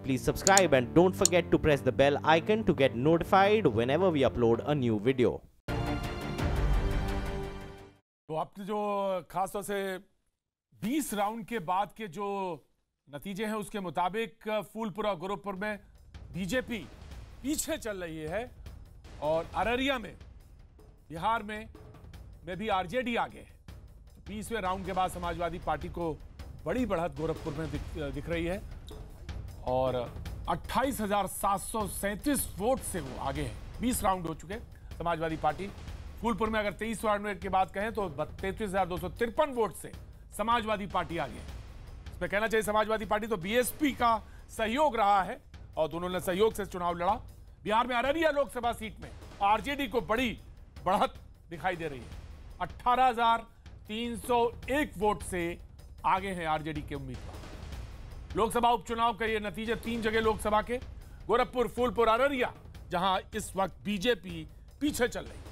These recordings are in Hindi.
please subscribe and don't forget to press the bell icon to get notified whenever we upload a new video. तो आपके जो खासतौर से 20 राउंड के बाद के जो नतीजे हैं उसके मुताबिक फूलपुर और गोरखपुर में बीजेपी पीछे चल रही है और अररिया में, बिहार में भी आरजेडी आगे है। 20वें राउंड के बाद समाजवादी पार्टी को बड़ी बढ़त गोरखपुर में दिख रही है और 28,737 वोट से वो आगे है। 20 राउंड हो चुके समाजवादी पार्टी। फूलपुर में अगर 23 राउंड की बात कहें तो 33,253 वोट से समाजवादी पार्टी आगे है। इसमें कहना चाहिए समाजवादी पार्टी तो बीएसपी का सहयोग रहा है और दोनों ने सहयोग से चुनाव लड़ा। बिहार में अररिया लोकसभा सीट में आरजेडी को बड़ी बढ़त दिखाई दे रही है। 18,301 वोट से आगे हैं आरजेडी के उम्मीदवार। लोकसभा उपचुनाव का ये नतीजे 3 जगह लोकसभा के, गोरखपुर, फूलपुर, अररिया, जहां इस वक्त बीजेपी पीछे चल रही है।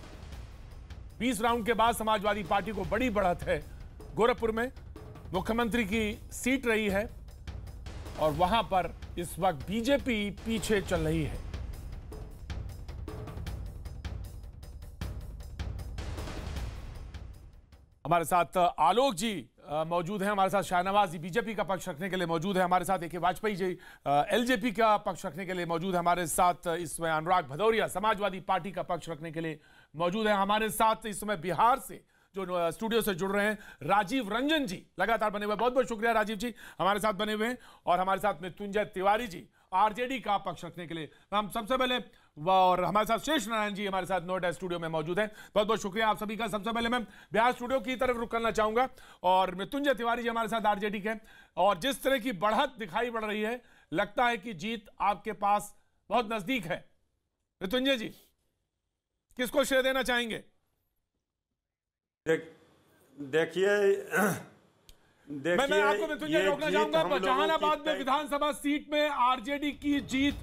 20 राउंड के बाद समाजवादी पार्टी को बड़ी बढ़त है। गोरखपुर में मुख्यमंत्री की सीट रही है और वहां पर इस वक्त बीजेपी पीछे चल रही है। हमारे साथ आलोक जी मौजूद हैं, हमारे साथ शाहनवाज जी बीजेपी का पक्ष रखने के लिए मौजूद है, हमारे साथ ए.के. वाजपेयी जी एलजेपी का पक्ष रखने के लिए मौजूद है, हमारे साथ इसमें अनुराग भदौरिया समाजवादी पार्टी का पक्ष रखने के लिए मौजूद है, हमारे साथ इस समय बिहार से जो स्टूडियो से जुड़ रहे हैं राजीव रंजन जी लगातार बने हुए, बहुत बहुत शुक्रिया राजीव जी हमारे साथ बने हुए हैं, और हमारे साथ मृत्युंजय तिवारी जी आरजेडी का पक्ष रखने के लिए। हम सबसे पहले और हमारे साथ शेष नारायण जी हमारे साथ नोएडा स्टूडियो में मौजूद हैं, बहुत बहुत शुक्रिया आप सभी का। सबसे पहले मैं बिहार स्टूडियो की तरफ रुख करना चाहूंगा और मृत्युंजय तिवारी जी हमारे साथ आरजेडी के, और जिस तरह की बढ़त दिखाई पड़ रही है लगता है कि जीत आपके पास बहुत नजदीक है। मृत्युंजय जी किसको श्रेय देना चाहेंगे? देखिए मैं आपको मृत्युंजय रोकना चाहूंगा। जहानाबाद में विधानसभा सीट में आरजेडी की जीत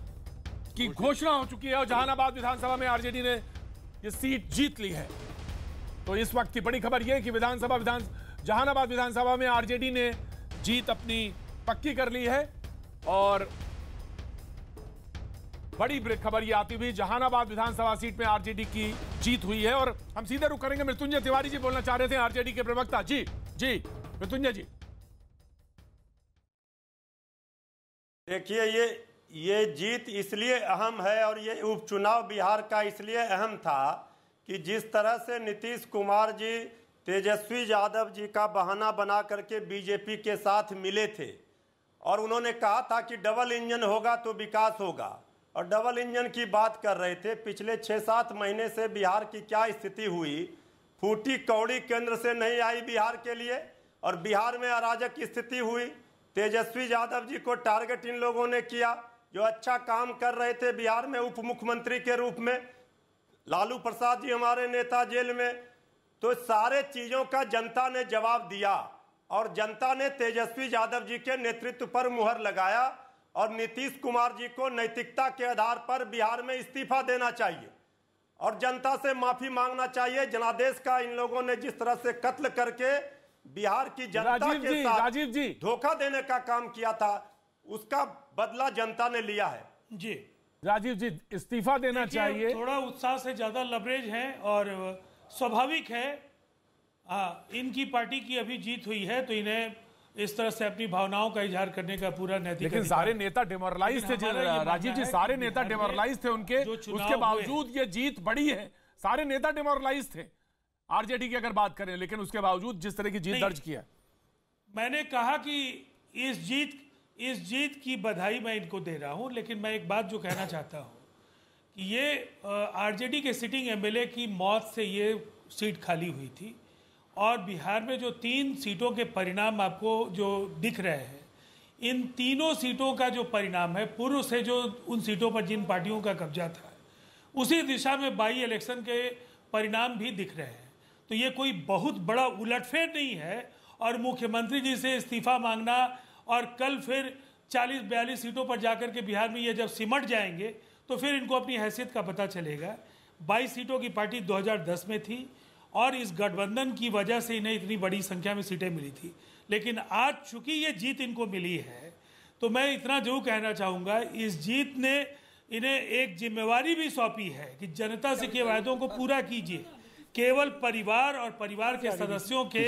की घोषणा हो चुकी है और जहानाबाद विधानसभा में आरजेडी ने ये सीट जीत ली है। तो इस वक्त की बड़ी खबर यह है कि जहानाबाद विधानसभा में आरजेडी ने जीत अपनी पक्की कर ली है और बड़ी खबर यह आती हुई जहानाबाद विधानसभा सीट में आरजेडी की जीत हुई है। और हम सीधे रुख करेंगे, मृत्युंजय तिवारी जी बोलना चाह रहे थे, आरजेडी के प्रवक्ता। जी मृत्युंजय जी। देखिए ये जीत इसलिए अहम है और ये उपचुनाव बिहार का इसलिए अहम था कि जिस तरह से नीतीश कुमार जी तेजस्वी यादव जी का बहाना बना करके बीजेपी के साथ मिले थे और उन्होंने कहा था कि डबल इंजन होगा तो विकास होगा, और डबल इंजन की बात कर रहे थे। पिछले 6-7 महीने से बिहार की क्या स्थिति हुई, फूटी कौड़ी केंद्र से नहीं आई बिहार के लिए और बिहार में अराजक स्थिति हुई। तेजस्वी यादव जी को टारगेट इन लोगों ने किया जो अच्छा काम कर रहे थे बिहार में उप मुख्यमंत्री के रूप में। लालू प्रसाद जी हमारे नेता जेल में। तो सारे चीजों का जनता ने जवाब दिया और जनता ने तेजस्वी यादव जी के नेतृत्व पर मुहर लगाया और नीतीश कुमार जी को नैतिकता के आधार पर बिहार में इस्तीफा देना चाहिए और जनता से माफी मांगना चाहिए। जनादेश का इन लोगों ने जिस तरह से कत्ल करके बिहार की जनता के साथ धोखा देने का काम किया था, उसका बदला जनता ने लिया है। जी राजीव जी, इस्तीफा देना चाहिए। थोड़ा उत्साह से ज्यादा लवरेज है और स्वाभाविक है। इनकी पार्टी की अभी जीत हुई है तो इन्हें इस तरह से अपनी भावनाओं का इजहार करने का पूरा नैतिक, लेकिन सारे नेता डिमोरलाइज थे राजीव जी, सारे नेता डिमोरलाइज थे उनके, उसके बावजूद ये जीत बड़ी है। सारे नेता डिमोरलाइज थे आरजेडी की अगर बात करें, लेकिन उसके बावजूद जिस तरह की जीत दर्ज किया। मैंने कहा कि इस जीत की बधाई मैं इनको दे रहा हूं, लेकिन मैं एक बात जो कहना चाहता हूं कि ये आरजेडी के सिटिंग एमएलए की मौत से ये सीट खाली हुई थी और बिहार में जो 3 सीटों के परिणाम आपको जो दिख रहे हैं, इन तीनों सीटों का जो परिणाम है पूर्व से जो उन सीटों पर जिन पार्टियों का कब्जा था उसी दिशा में बाई इलेक्शन के परिणाम भी दिख रहे हैं। तो ये कोई बहुत बड़ा उलटफेर नहीं है और मुख्यमंत्री जी से इस्तीफा मांगना और कल फिर 40-42 सीटों पर जाकर के बिहार में ये जब सिमट जाएंगे तो फिर इनको अपनी हैसियत का पता चलेगा। 22 सीटों की पार्टी 2010 में थी और इस गठबंधन की वजह से इन्हें इतनी बड़ी संख्या में सीटें मिली थी, लेकिन आज चूंकि ये जीत इनको मिली है तो मैं इतना जरूर कहना चाहूँगा, इस जीत ने इन्हें एक जिम्मेवारी भी सौंपी है कि जनता से के वायदों को पूरा कीजिए। केवल परिवार और परिवार के सदस्यों के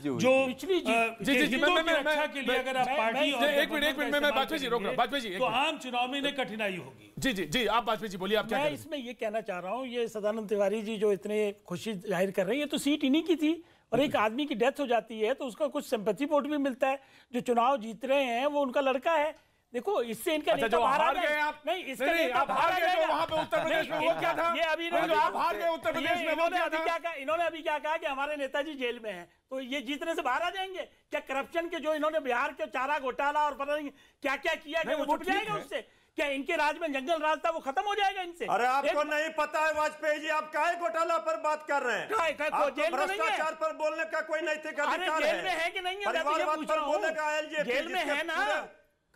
जो हितों की रक्षा के लिए अगर आप पार्टी और एक मिनट में वाजपेयी जी रोक रहा हूं, वाजपेयी जी तो आम चुनाव में इन्हें कठिनाई होगी। जी आप वाजपेयी जी बोलिए, आप क्या मैं इसमें ये कहना चाह रहा हूँ, ये सदानंद तिवारी जी जो इतने खुशी जाहिर कर रहे हैं, ये तो सीट इन्हीं की थी और एक आदमी की डेथ हो जाती है तो उसका कुछ सिंपैथी वोट भी मिलता है। जो चुनाव जीत रहे हैं वो उनका लड़का है। देखो इससे इनका अच्छा, नेता जो बाहर आ हार गए गए आप, नहीं, इसका नहीं, नेता आप हार गए जो वहां पे उत्तर प्रदेश में वो क्या था? ये अभी जो आप हार गए उत्तर प्रदेश में वो क्या था? इन्होंने अभी क्या कहा कि हमारे नेताजी जेल में हैं, तो ये जीतने से बाहर आ जाएंगे क्या? करप्शन के जो इन्होंने बिहार के चारा घोटाला और पता नहीं क्या क्या किया, क्या वो छुट जाएगा उससे? क्या इनके राज में जंगल राज था वो खत्म हो जाएगा इनसे? अरे आपको नहीं पता है वाजपेयी जी, आप काहे घोटाला पर बात कर रहे हैं? भ्रष्टाचार पर बोलने का कोई नैतिक अधिकार जेल में है कि नहीं है? परिवारवाद पर बोलने का एलजेपी जेल में है ना,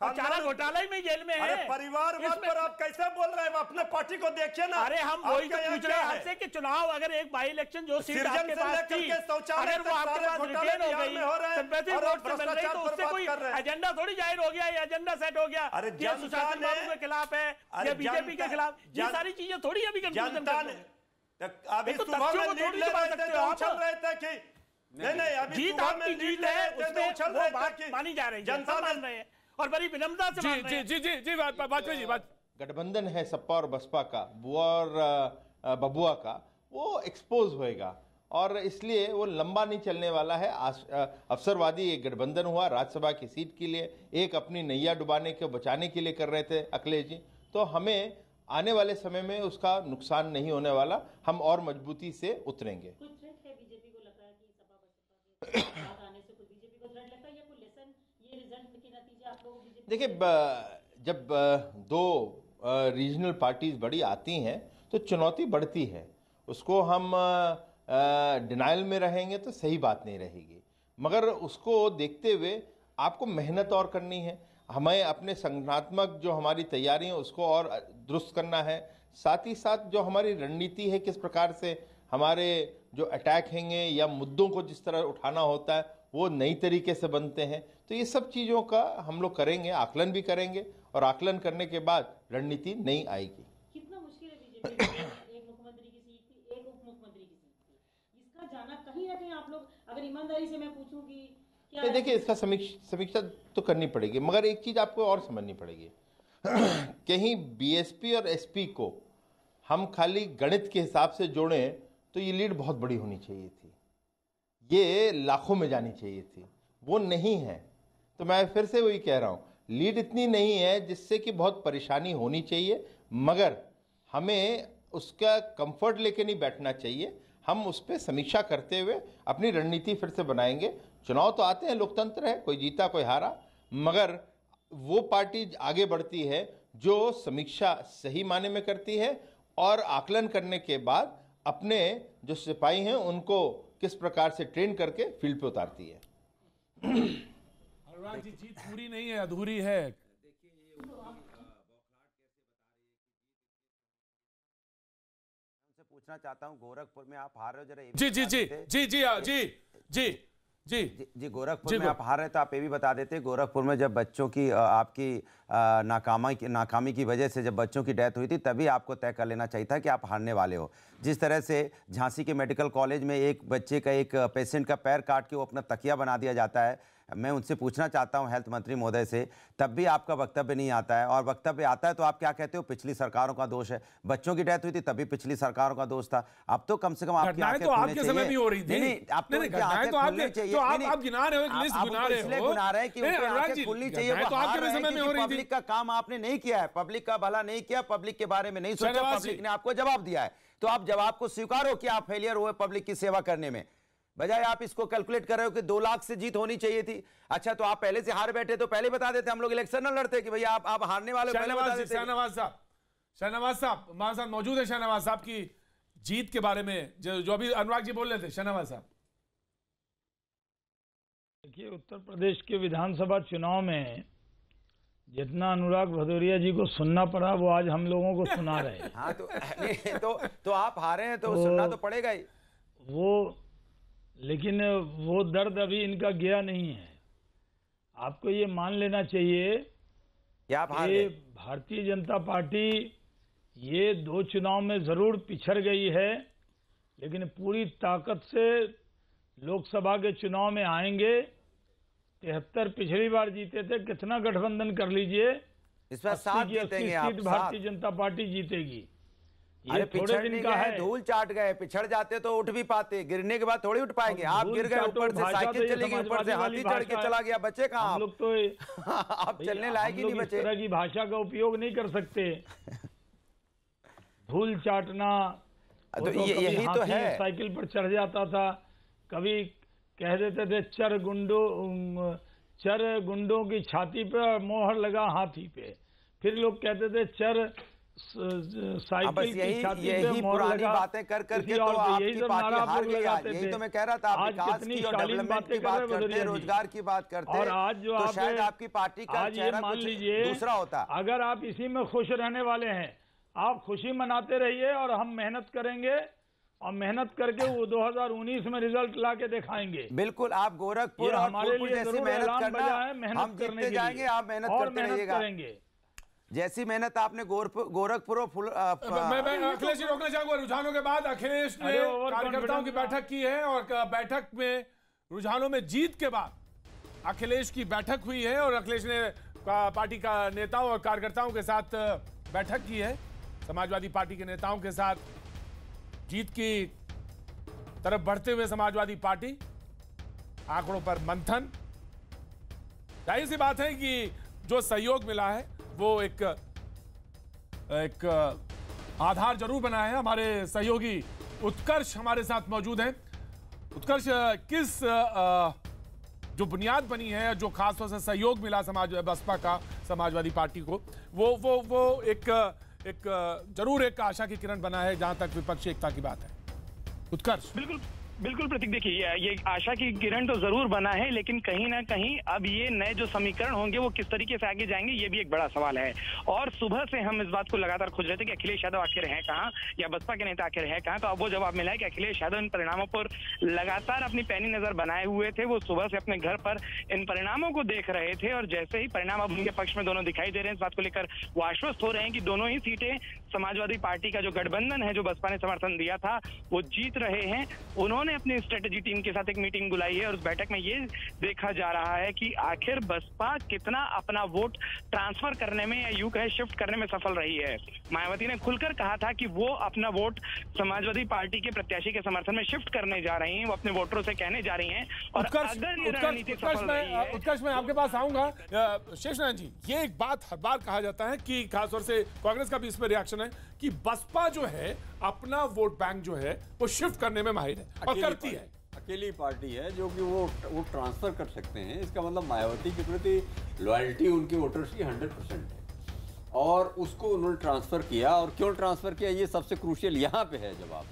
चारा घोटाला ही में जेल में है। अरे परिवारवाद पर आप कैसे बोल रहे हैं? अपने पार्टी को देखिए ना। अरे हम वही तो पूछ रहे हैं आपसे कि चुनाव अगर एक बाई इलेक्शन जो सीट आपके पास थी अगर वो आपके पास रिटेन हो गई, सिंपैथी वोट से मिल रही, तो उससे कोई एजेंडा थोड़ी जाहिर हो गया, ये एजेंडा सेट हो गया कि सुशासन बाबू के खिलाफ है या बीजेपी के खिलाफ, ये सारी चीजें थोड़ी अभी कंफ्यूजन अभी सुबह में लीड ले रहे थे तो उछल रहे थे कि नहीं अभी जीत आपकी जीत है, उसमें उछल रहे थे, मानी जा रही है, जनता मान रहे हैं और बड़ी विनम्रता से मान रहे हैं। जी वाजपेयी जी, गठबंधन है सपा और बसपा का, बुआ और बबुआ का, वो एक्सपोज होएगा और इसलिए वो लंबा नहीं चलने वाला है। अवसरवादी एक गठबंधन हुआ राज्यसभा की सीट के लिए, एक अपनी नैया डुबाने के बचाने के लिए कर रहे थे अखिलेश जी, तो हमें आने वाले समय में उसका नुकसान नहीं होने वाला, हम और मजबूती से उतरेंगे। बीजेपी को लग रहा है कि सपा बसपा के साथ आने से कुछ बीजेपी को थ्रेट लगता है या कोई लेसन ये रिजल्ट के नतीजे आप लोगों को? देखिए जब दो रीजनल पार्टीज बड़ी आती हैं तो चुनौती बढ़ती है, उसको हम डिनाइल में रहेंगे तो सही बात नहीं रहेगी, मगर उसको देखते हुए आपको मेहनत और करनी है, हमें अपने संगठनात्मक जो हमारी तैयारी है उसको और दुरुस्त करना है, साथ ही साथ जो हमारी रणनीति है किस प्रकार से हमारे जो अटैक हैंगे या मुद्दों को जिस तरह उठाना होता है वो नई तरीके से बनते हैं, तो ये सब चीज़ों का हम लोग करेंगे, आकलन भी करेंगे और आकलन करने के बाद रणनीति नई आएगी। कितना मुश्किल है बीजेपी एक मुख्यमंत्री की सीट थी, एक उप मुख्यमंत्री की सीट थी, इसका जाना कहीं ना कहीं आप लोग अगर ईमानदारी से मैं पूछूं कि क्या देखिए इसका समीक्षा तो करनी पड़ेगी, मगर एक चीज़ आपको और समझनी पड़ेगी कहीं बीएसपी और एसपी को हम खाली गणित के हिसाब से जोड़ें तो ये लीड बहुत बड़ी होनी चाहिए थी, ये लाखों में जानी चाहिए थी, वो नहीं है। तो मैं फिर से वही कह रहा हूँ, लीड इतनी नहीं है जिससे कि बहुत परेशानी होनी चाहिए, मगर हमें उसका कंफर्ट लेके नहीं बैठना चाहिए, हम उस पर समीक्षा करते हुए अपनी रणनीति फिर से बनाएंगे। चुनाव तो आते हैं, लोकतंत्र है, कोई जीता कोई हारा, मगर वो पार्टी आगे बढ़ती है जो समीक्षा सही माने में करती है और आकलन करने के बाद अपने जो सिपाही हैं उनको किस प्रकार से ट्रेन करके फील्ड पे उतारती है। अनुराग जी, जीत पूरी नहीं है, अधूरी है। पूछना चाहता हूं, गोरखपुर में आप हार रहे हो, जरा जी गोरखपुर में आप हार रहे, तो आप ये भी बता देते, गोरखपुर में जब बच्चों की आपकी नाकामी की वजह से जब बच्चों की डेथ हुई थी तभी आपको तय कर लेना चाहिए था कि आप हारने वाले हो। जिस तरह से झांसी के मेडिकल कॉलेज में एक बच्चे का, एक पेशेंट का पैर काट के वो अपना तकिया बना दिया जाता है, मैं उनसे पूछना चाहता हूं हेल्थ मंत्री महोदय से, तब भी आपका वक्तव्य नहीं आता है, और वक्तव्य आता है तो आप क्या कहते हो, पिछली सरकारों का दोष है। बच्चों की डेथ हुई थी तभी पिछली सरकारों का दोष था, अब तो कम से कम आपकी आंखें खुलनी चाहिए। समय भी हो रही थी। नहीं, आप तो आंखें खुलनी चाहिए, आप गिना रहे हो, लिस्ट गिना रहे हो, इसलिए गिना रहे हैं कि उनकी आंखें खुलनी चाहिए। पब्लिक का काम आपने नहीं किया है, पब्लिक का भला नहीं किया, पब्लिक के बारे में नहीं सोचा, पब्लिक ने आपको जवाब दिया है, तो आप जवाब को स्वीकारो कि आप फेलियर हुए पब्लिक की सेवा करने में, बजाय आप इसको कैलकुलेट कर रहे हो कि 2 लाख से जीत होनी चाहिए थी। अच्छा, तो आप पहले से हार बैठे तो पहले बता देते, हम लोग इलेक्शन न लड़ते कि भैया आप हारने वाले पहले बता देते। शहनवाज साहब हमारे साथ मौजूद है, शहनवाज साहब की जीत के बारे में जो अभी अनुराग जी बोल रहे थे। शहनवाज साहब, देखिए, उत्तर प्रदेश के विधानसभा चुनाव में जितना अनुराग भदौरिया जी को सुनना पड़ा वो आज हम लोगों को सुना रहे हैं। हाँ, तो आप हारे हैं तो सुनना तो पड़ेगा ही वो, लेकिन वो दर्द अभी इनका गया नहीं है। आपको ये मान लेना चाहिए या आप हार गए? भारतीय जनता पार्टी ये 2 चुनाव में जरूर पिछड़ गई है, लेकिन पूरी ताकत से लोकसभा के चुनाव में आएंगे। 73 पिछली बार जीते थे, कितना गठबंधन कर लीजिए, इस बार 7 जीतेंगे आप। भारतीय जनता पार्टी जीतेगी। ये थोड़े दिन का है, धूल चाट गए, पिछड़ जाते तो उठ भी पाते, गिरने के बाद थोड़ी उठ पाएंगे। आप गिर गए, ऊपर से साइकिल चली गई, ऊपर से हाथी चढ़ के चला गया, बचे कहाँ हम लोग? तो आप चलने लायक ही नहीं बचे। इस तरह की भाषा का उपयोग नहीं कर सकते। धूल चाटना तो यही तो है। साइकिल पर चढ़ जाता था, कभी कह देते थे चर गुंडों की छाती पे मोहर लगा हाथी पे, फिर लोग कहते थे चर साइकिल की छाती पे मोहर लगा। बातें कर करके तो आपकी पार्टी हार गई। यही तो मैं कह रहा था, आप विकास की और डेवलपमेंट की बात करते हैं, रोजगार की बात करते हैं, और आज जो तो शायद आपकी पार्टी का चेहरा मान कुछ लीजिए दूसरा होता। अगर आप इसी में खुश रहने वाले हैं, आप खुशी मनाते रहिए और हम मेहनत करेंगे, और मेहनत करके वो 2019 में रिजल्ट ला के दिखाएंगे। बिल्कुल, आप गोरखपुर और फूलपुर जैसी मेहनत करना, हम जीतते जाएंगे, आप मेहनत करते रहिएगा। जैसी मेहनत आपने गोरखपुर और मैं अखिलेश जी रोकना चाहूंगा। रुझानों के बाद अखिलेश ने कार्यकर्ताओं की बैठक की है, और बैठक में रुझानों में जीत के बाद अखिलेश की बैठक हुई है, और अखिलेश ने पार्टी का नेताओं और कार्यकर्ताओं के साथ बैठक की है। समाजवादी पार्टी के नेताओं के साथ जीत की तरफ बढ़ते हुए समाजवादी पार्टी, आंकड़ों पर मंथन। जाहिर सी बात है कि जो सहयोग मिला है वो एक आधार जरूर बना है। हमारे सहयोगी उत्कर्ष हमारे साथ मौजूद हैं। उत्कर्ष, किस जो बुनियाद बनी है, जो खासतौर से सहयोग मिला बसपा का समाजवादी पार्टी को, वो एक जरूर एक आशा की किरण बना है जहां तक विपक्षी एकता की बात है। उत्कर्ष। बिल्कुल प्रतीक, देखिए ये आशा की किरण तो जरूर बना है, लेकिन कहीं ना कहीं अब ये नए जो समीकरण होंगे वो किस तरीके से आगे जाएंगे, ये भी एक बड़ा सवाल है। और सुबह से हम इस बात को लगातार खोज रहे थे कि अखिलेश यादव आखिर है कहाँ, या बसपा के नेता आखिर है कहाँ। तो अब वो जवाब मिला है कि अखिलेश यादव इन परिणामों पर लगातार अपनी पैनी नजर बनाए हुए थे। वो सुबह से अपने घर पर इन परिणामों को देख रहे थे, और जैसे ही परिणाम अब उनके पक्ष में दोनों दिखाई दे रहे हैं, इस बात को लेकर वो आश्वस्त हो रहे हैं कि दोनों ही सीटें समाजवादी पार्टी का जो गठबंधन है, जो बसपा ने समर्थन दिया था, वो जीत रहे हैं। उन्होंने अपनी स्ट्रेटेजी टीम के साथ एक मीटिंग बुलाई है, और उस बैठक में ये देखा जा रहा है कि आखिर बसपा कितना अपना वोट ट्रांसफर करने में, या यूं कहे शिफ्ट करने में सफल रही है। मायावती ने खुलकर कहा था कि वो अपना वोट समाजवादी पार्टी के प्रत्याशी के समर्थन में शिफ्ट करने जा रही हैं, वो अपने वोटरों से कहने जा रही हैं। और अगर ये रणनीति सफल रही है, उत्कर्ष मैं आपके पास आऊंगा। शेषनारायण जी, ये एक बात हर बार कहा जाता है कि खासतौर से कांग्रेस का भी इसमें रिएक्शन है कि बसपा जो है अपना वोट बैंक जो है वो शिफ्ट करने में माहिर है और करती है। अकेली पार्टी है जो कि वो ट्रांसफर कर सकते हैं। इसका मतलब मायावती के प्रति लॉयल्टी उनके वोटर्स की 100% है, और उसको उन्होंने ट्रांसफर किया। और क्यों ट्रांसफर किया, ये सबसे क्रूशियल यहाँ पे है जवाब,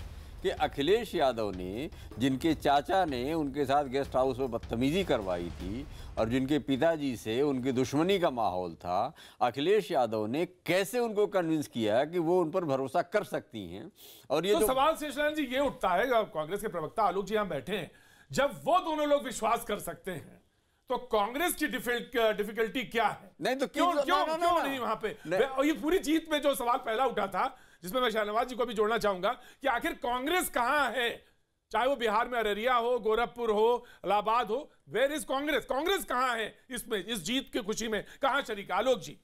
कि अखिलेश यादव ने, जिनके चाचा ने उनके साथ गेस्ट हाउस में बदतमीजी करवाई थी, और जिनके पिताजी से उनकी दुश्मनी का माहौल था, अखिलेश यादव ने कैसे उनको कन्विंस किया कि वो उन पर भरोसा कर सकती हैं। और ये तो सवाल शेषनारायण जी ये उठता है, कांग्रेस के प्रवक्ता आलोक जी यहाँ बैठे हैं, जब वो दोनों लोग विश्वास कर सकते हैं तो कांग्रेस की डिफिकल्टी क्या है? नहीं तो क्यों नहीं वहां पे? और ये पूरी जीत में जो सवाल पहला उठा था, जिसमें मैं शाहनवाज जी को भी जोड़ना चाहूंगा कि आखिर कांग्रेस कहां है, चाहे वो बिहार में अररिया हो, गोरखपुर हो, इलाहाबाद हो, वेयर इज कांग्रेस? कांग्रेस कहां है इसमें, इस जीत की खुशी में कहां शरीक? आलोक जी,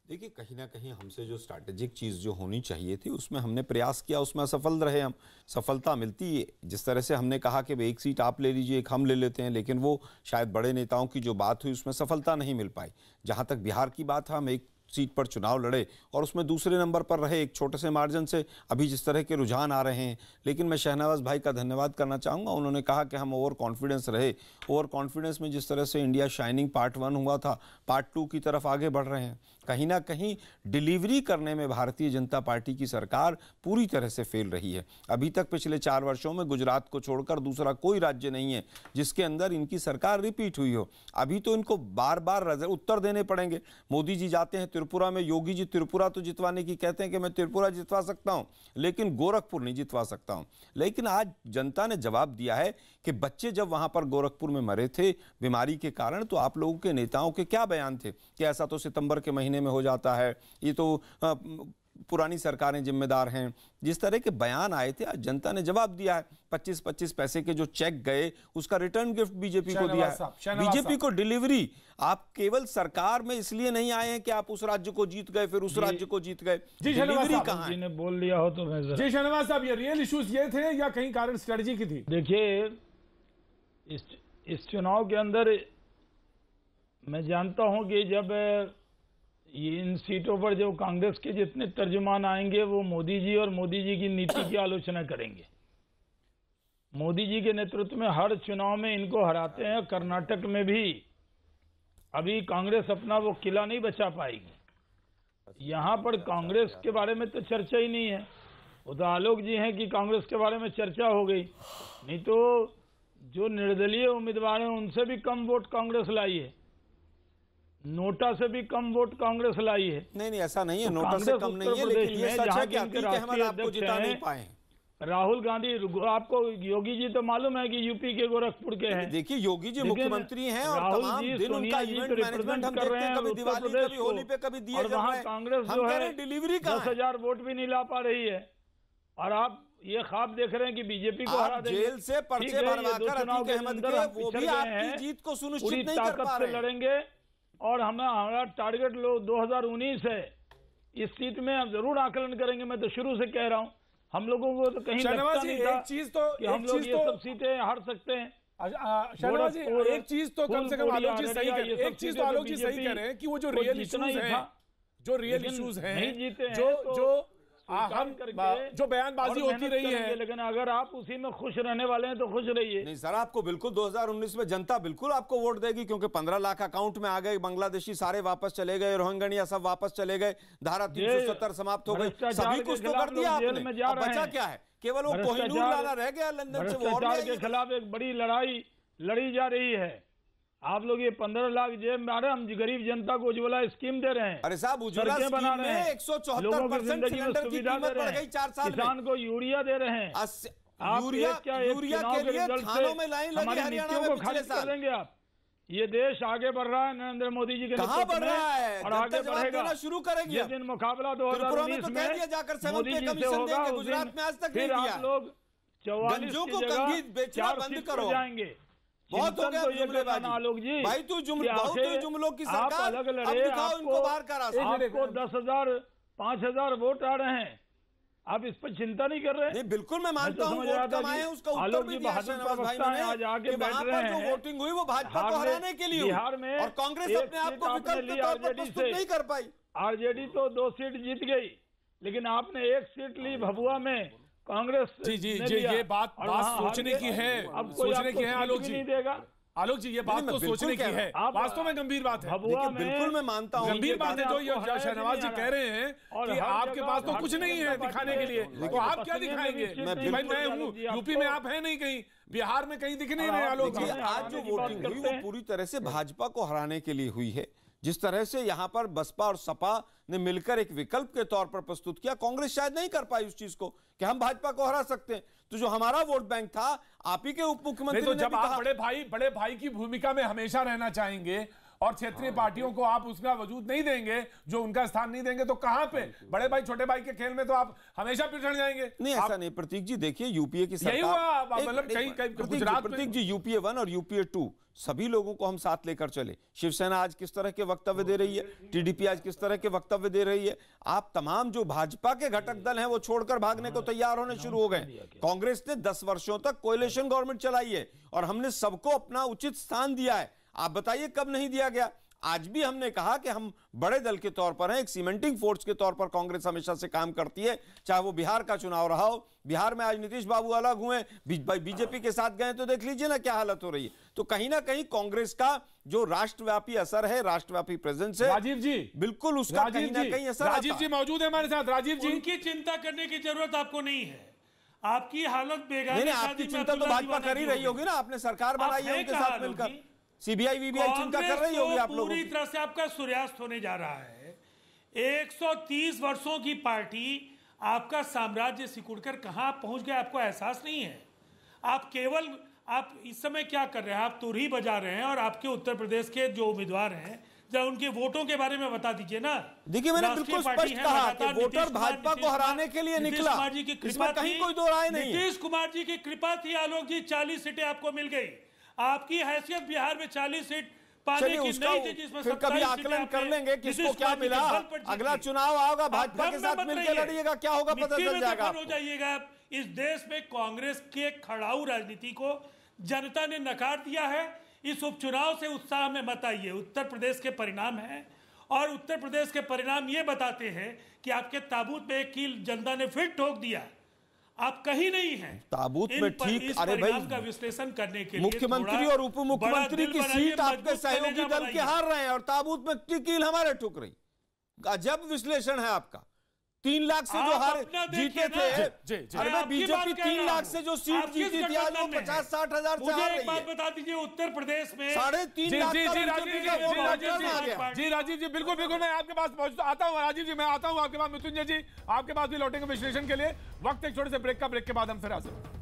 देखिए, कहीं ना कहीं हमसे जो स्ट्रैटेजिक चीज़ जो होनी चाहिए थी उसमें हमने प्रयास किया, उसमें असफल रहे हम। सफलता मिलती है, जिस तरह से हमने कहा कि एक सीट आप ले लीजिए, एक हम ले लेते हैं, लेकिन वो शायद बड़े नेताओं की जो बात हुई उसमें सफलता नहीं मिल पाई। जहाँ तक बिहार की बात है, हम एक सीट पर चुनाव लड़े और उसमें दूसरे नंबर पर रहे, एक छोटे से मार्जिन से। अभी जिस तरह के रुझान आ रहे हैं, लेकिन मैं शहनवाज भाई का धन्यवाद करना चाहूँगा। उन्होंने कहा कि हम ओवर कॉन्फिडेंस रहे। ओवर कॉन्फिडेंस में जिस तरह से इंडिया शाइनिंग पार्ट 1 हुआ था, पार्ट 2 की तरफ आगे बढ़ रहे हैं। कहीं ना कहीं डिलीवरी करने में भारतीय जनता पार्टी की सरकार पूरी तरह से फेल रही है। अभी तक पिछले 4 वर्षों में गुजरात को छोड़कर दूसरा कोई राज्य नहीं है जिसके अंदर इनकी सरकार रिपीट हुई हो। अभी तो इनको बार बार उत्तर देने पड़ेंगे। मोदी जी जाते हैं त्रिपुरा में, योगी जी त्रिपुरा तो जितवाने की कहते हैं कि मैं त्रिपुरा जितवा सकता हूं, लेकिन गोरखपुर नहीं जितवा सकता हूं। लेकिन आज जनता ने जवाब दिया है कि बच्चे जब वहां पर गोरखपुर में मरे थे बीमारी के कारण, तो आप लोगों के नेताओं के क्या बयान थे कि ऐसा तो सितंबर के महीने महीने में हो जाता है, ये तो पुरानी सरकारें जिम्मेदार हैं। जिस तरह के बयान आए थे, आज जनता ने जवाब दिया है। 25-25 पैसे के जो चेक गए उसका रिटर्न गिफ्ट बीजेपी को दिया है। बीजेपी को डिलीवरी, आप केवल सरकार में इसलिए नहीं आए हैं कि आप उस राज्य को जीत गए फिर उस राज्य को जीत गए। डिलीवरी कहां है? बोल लिया हो तो मैं जी शहनवाज साहब, ये रियल इश्यूज ये थे या कहीं कारण स्ट्रेटजी की थी? देखिए, इस चुनाव के अंदर मैं जानता हूं कि जब इन सीटों पर जो कांग्रेस के जितने तर्जुमान आएंगे वो मोदी जी और मोदी जी की नीति की आलोचना करेंगे। मोदी जी के नेतृत्व में हर चुनाव में इनको हराते हैं। कर्नाटक में भी अभी कांग्रेस अपना वो किला नहीं बचा पाएगी। यहाँ पर कांग्रेस के बारे में तो चर्चा ही नहीं है। वो तो आलोक जी हैं कि कांग्रेस के बारे में चर्चा हो गई, नहीं तो जो निर्दलीय उम्मीदवार हैं उनसे भी कम वोट कांग्रेस लाई है, नोटा से भी कम वोट कांग्रेस लाई है। नहीं, ऐसा नहीं है, नोटा से कम नहीं है, लेकिन ये सच है कि अतीक अहमद आपको जिता नहीं पाए। राहुल गांधी, आपको योगी जी तो मालूम है कि यूपी के गोरखपुर के हैं। देखिए, योगी जी मुख्यमंत्री हैं और तमाम दिन उनका इवेंट मैनेजमेंट हम देखते हैं, कभी दिवाली, कभी होली पे, कभी दिए जल रहे हैं। कांग्रेस जो है डिलीवरी 10,000 वोट भी नहीं ला पा रही है, और आप ये ख्वाब देख रहे हैं कि बीजेपी को हरा देंगे। जेल से पर्चे भरवाकर अतीक अहमद के वो भी आपकी जीत को सुनिश्चित नहीं कर पा रहे। लड़ेंगे और हमारा टारगेट 2019 है। इस सीट में हम जरूर आकलन करेंगे। मैं तो शुरू से कह रहा हूं, हम लोगों को तो कहीं लगता नहीं था कि हम लोग ये सब सीटें हार सकते हैं। शहनवाज जी, एक चीज तो कम से कम आलोक जी सही करें, एक चीज तो आलोक जी सही करें कि वो जो रियल इश्यूज हैं, जो रियल इश्यूज हैं, जो बयानबाजी होती रही है, लेकिन अगर आप उसी में खुश रहने वाले हैं तो खुश रहिए। नहीं सर, आपको बिल्कुल 2019 में जनता बिल्कुल आपको वोट देगी, क्योंकि 15 लाख अकाउंट में आ गए, बांग्लादेशी सारे वापस चले गए, रोहिंग्या सब वापस चले गए, धारा 370 समाप्त हो गई, सभी कुछ तो कर दिया आपने। बचा क्या है? केवल वो कोहिनूर लाना रह गया लंदन से। भ्रष्टाचार के खिलाफ एक बड़ी लड़ाई लड़ी जा रही है। आप लोग ये 15 लाख जेब में आ रहे हैं, हम गरीब जनता को उज्ज्वला स्कीम दे रहे हैं। अरे साहब, उज्ज्वला बना रहे हैं, 174% सिलेंडर की कीमत बढ़ गई 4 साल में। किसान को यूरिया दे रहे हैं। यूरिया के लिए थानों में लाइन लगी हरियाणा में पिछले साल। करेंगे आप? ये देश आगे बढ़ रहा है नरेंद्र मोदी जी के कहां बढ़ रहा है? और आगे बढ़ेगा, शुरू करेंगे। ये दिन मुकाबला 2019 में मोदी जी से होगा, गुजरात में आज तक फिर आप लोग 44 की जगह बेचना बंद करो जाएंगे। बहुत हो गया जुमलेबाजी। आलोक जी, भाई तू जुमलों की सरकार, अलग लड़े, अब दिखाओ इनको बाहर का रास्ता। आपको 10,000 5,000 वोट आ रहे हैं, आप इस पर चिंता नहीं कर रहे? नहीं, बिल्कुल मैं मानता हूं वोट कम आए, उसका उत्तर भी दिया शहनवाज भाई ने आज आगे बैठ रहे हैं। जो वोटिंग हुई वो भाजपा को हराने के लिए, बिहार में, और कांग्रेस अपने आप को विकल्प के तौर पर प्रस्तुत नहीं कर पाई। आरजेडी तो 2 सीट जीत गई, लेकिन आपने 1 सीट ली भभुआ में, कांग्रेस जी ये बात सोचने की है, सोचने की है आलोक जी। नहीं देगा आलोक जी, ये बात तो सोचने की है, वास्तव में गंभीर बात है। बिल्कुल मैं मानता हूं, गंभीर बात है जो ये शहनवाज जी कह रहे हैं कि आपके पास तो कुछ नहीं है दिखाने के लिए, तो आप क्या दिखाएंगे? भाई मैं हूँ यूपी में, आप है नहीं कहीं, बिहार में कहीं दिख नहीं रहे आलोक जी। आज जो वोटिंग हुई वो पूरी तरह से भाजपा को हराने के लिए हुई है। जिस तरह से यहां पर बसपा और सपा ने मिलकर एक विकल्प के तौर पर प्रस्तुत किया, कांग्रेस शायद नहीं कर पाई उस चीज को कि हम भाजपा को हरा सकते हैं। तो जो हमारा वोट बैंक था, आप ही के उप मुख्यमंत्री तो जब आप बड़े भाई की भूमिका में हमेशा रहना चाहेंगे और क्षेत्रीय पार्टियों को आप उसका वजूद नहीं देंगे, जो उनका स्थान नहीं देंगे, तो कहां पे बड़े भाई छोटे भाई के खेल में तो आप हमेशा पिछड़ जाएंगे। नहीं, ऐसा नहीं प्रतीक जी, देखिए यूपीए की सरकार, यही हुआ, मतलब कहीं गुजरात में प्रतीक जी, यूपीए 1 और यूपीए 2 सभी लोगों को हम साथ लेकर चले। शिवसेना आज किस तरह के वक्तव्य दे रही है, टीडीपी आज किस तरह के वक्तव्य दे रही है, आप तमाम जो भाजपा के घटक दल हैं वो छोड़कर भागने को तैयार होने शुरू हो गए। कांग्रेस ने 10 वर्षों तक कोएलिशन गवर्नमेंट चलाई है और हमने सबको अपना उचित स्थान दिया है। आप बताइए कब नहीं दिया गया? आज भी हमने कहा कि हम बड़े दल के तौर पर हैं, एक सीमेंटिंग फोर्स के तौर पर कांग्रेस हमेशा से काम करती है, चाहे वो बिहार का चुनाव रहा हो। बिहार में आज नीतीश बाबू अलग हुए, बीजेपी के साथ गए, तो देख लीजिए ना क्या हालत हो रही है। तो कहीं ना कहीं कांग्रेस का जो राष्ट्रव्यापी असर है, राष्ट्रव्यापी प्रेजेंस है, राजीव जी, बिल्कुल उसका कहीं ना कहीं असर। राजीव जी मौजूद है हमारे साथ। राजीव जी, उनकी चिंता करने की जरूरत आपको नहीं है, आपकी हालत बेगानी। नहीं, आपकी चिंता तो भाजपा कर ही रही होगी ना, आपने सरकार बनाई है उनके साथ मिलकर, सीबीआई वीबीआई चिंता कर रही होगी आप लोगों की। पूरी तरह से आपका सूर्यास्त होने जा रहा है। 130 वर्षों की पार्टी, आपका साम्राज्य सिकुड़कर कहां पहुंच गया, आपको एहसास नहीं है। आप इस समय क्या कर रहे हैं? आप तुरही बजा रहे हैं और आपके उत्तर प्रदेश के जो उम्मीदवार हैं जरा उनके वोटों के बारे में बता दीजिए ना। देखिए मैंने बिल्कुल स्पष्ट कहा कि वोटर भाजपा को हराने के लिए निकला, इसमें कहीं कोई दो राय नहीं है। नीतीश कुमार जी की कृपा थी आलोक जी, 40 सीटें आपको मिल गई। आपकी हैसियत बिहार में 40 सीट पाने की नहीं थी, जिसमें फिर कभी आकलन कर लेंगे किसको क्या मिला। अगला चुनाव आओगा भाजपा के साथ मिलकर लड़िएगा, क्या होगा पता चल जाएगा। हो जाइएगा। इस देश में कांग्रेस के खड़ाऊ राजनीति को जनता ने नकार दिया है। इस उपचुनाव से उत्साह में मत आइए। उत्तर प्रदेश के परिणाम हैं और उत्तर प्रदेश के परिणाम ये बताते हैं कि आपके ताबूत में एक कील जनता ने फिर ठोक दिया। आप कहीं नहीं हैं ताबूत में। ठीक, अरे भाई का विश्लेषण करने के लिए मुख्यमंत्री और उप मुख्यमंत्री की सीट आपके सहयोगी दल के हार रहे हैं और ताबूत में कील हमारे ठुक रही। अजब विश्लेषण है आपका। 3 लाख से जो हार जीते थे, अरे बीजेपी 3 लाख से जो सीट जीती थी आज वो 50-60 हजार से हार रही है। एक बात बता दीजिए, उत्तर प्रदेश में 3.5 लाख जी राजीव जी बिल्कुल बिल्कुल मैं आपके पास आता हूँ। राजीव जी मैं आता हूँ आपके पास। मृत्युंजय जी आपके पास भी लौटेंगे विश्लेषण के लिए। वक्त एक छोटे से ब्रेक का, ब्रेक के बाद हम फिर आ सकते हैं।